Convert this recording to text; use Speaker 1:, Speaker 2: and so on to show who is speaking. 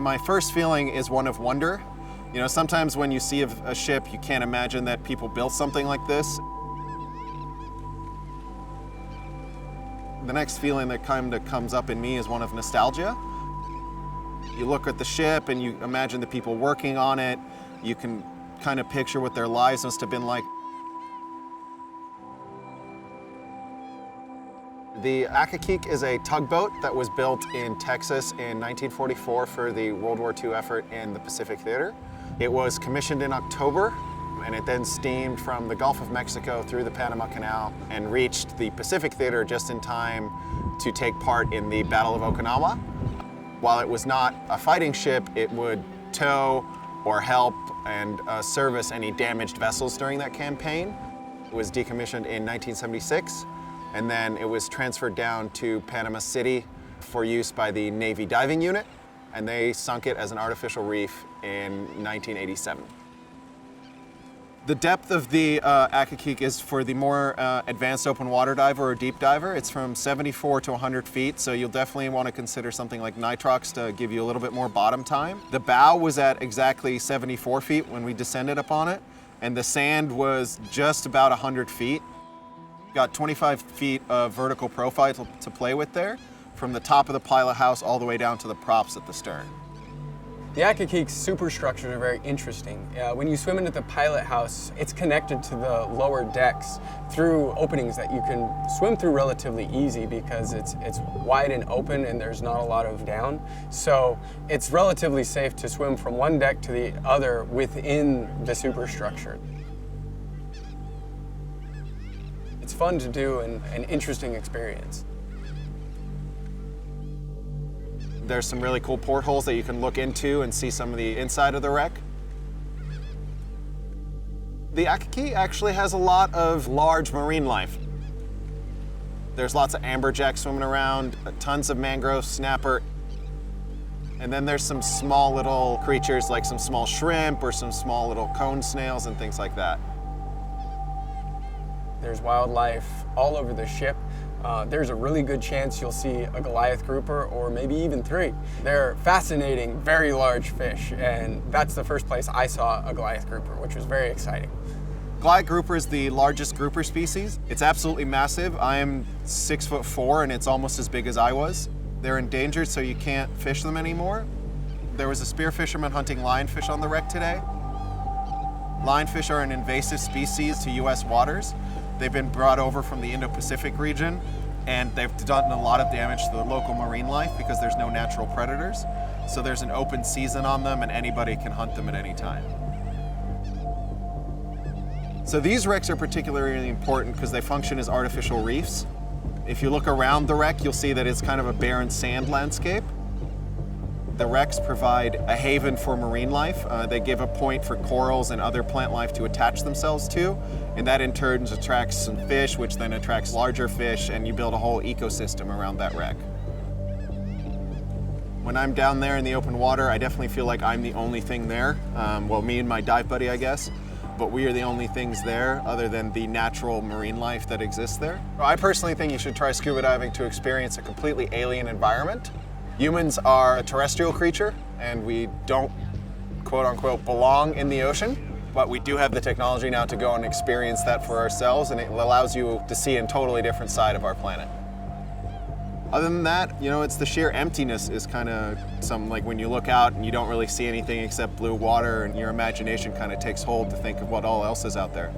Speaker 1: My first feeling is one of wonder. You know, sometimes when you see a ship, you can't imagine that people built something like this. The next feeling that kind of comes up in me is one of nostalgia. You look at the ship and you imagine the people working on it. You can kind of picture what their lives must have been like. The Accokeek is a tugboat that was built in Texas in 1944 for the World War II effort in the Pacific Theater. It was commissioned in October, and it then steamed from the Gulf of Mexico through the Panama Canal and reached the Pacific Theater just in time to take part in the Battle of Okinawa. While it was not a fighting ship, it would tow or help and service any damaged vessels during that campaign. It was decommissioned in 1976, and then it was transferred down to Panama City for use by the Navy Diving Unit, and they sunk it as an artificial reef in 1987. The depth of the Accokeek is for the more advanced open water diver or deep diver. It's from 74 to 100 feet, so you'll definitely want to consider something like nitrox to give you a little bit more bottom time. The bow was at exactly 74 feet when we descended upon it, and the sand was just about 100 feet. Got 25 feet of vertical profile to play with there, from the top of the pilot house all the way down to the props at the stern.
Speaker 2: The Accokeek's superstructures are very interesting. When you swim into the pilot house, it's connected to the lower decks through openings that you can swim through relatively easy because it's wide and open and there's not a lot of down. So it's relatively safe to swim from one deck to the other within the superstructure. It's fun to do and an interesting experience.
Speaker 1: There's some really cool portholes that you can look into and see some of the inside of the wreck. The Accokeek actually has a lot of large marine life. There's lots of amberjack swimming around, tons of mangrove snapper, and then there's some small little creatures like some small shrimp or some small little cone snails and things like that.
Speaker 2: There's wildlife all over the ship. There's a really good chance you'll see a Goliath grouper or maybe even 3. They're fascinating, very large fish, and that's the first place I saw a Goliath grouper, which was very exciting.
Speaker 1: Goliath grouper is the largest grouper species. It's absolutely massive. I am 6'4" and it's almost as big as I was. They're endangered, so you can't fish them anymore. There was a spear fisherman hunting lionfish on the wreck today. Lionfish are an invasive species to US waters. They've been brought over from the Indo-Pacific region, and they've done a lot of damage to the local marine life because there's no natural predators. So there's an open season on them and anybody can hunt them at any time. So these wrecks are particularly important because they function as artificial reefs. If you look around the wreck, you'll see that it's kind of a barren sand landscape. The wrecks provide a haven for marine life. They give a point for corals and other plant life to attach themselves to, and that in turn attracts some fish, which then attracts larger fish, and you build a whole ecosystem around that wreck. When I'm down there in the open water, I definitely feel like I'm the only thing there. Well, me and my dive buddy, I guess, but we are the only things there other than the natural marine life that exists there. I personally think you should try scuba diving to experience a completely alien environment. Humans are a terrestrial creature, and we don't, quote unquote, belong in the ocean, but we do have the technology now to go and experience that for ourselves, and it allows you to see a totally different side of our planet. Other than that, you know, it's the sheer emptiness is kind of something like when you look out and you don't really see anything except blue water, and your imagination kind of takes hold to think of what all else is out there.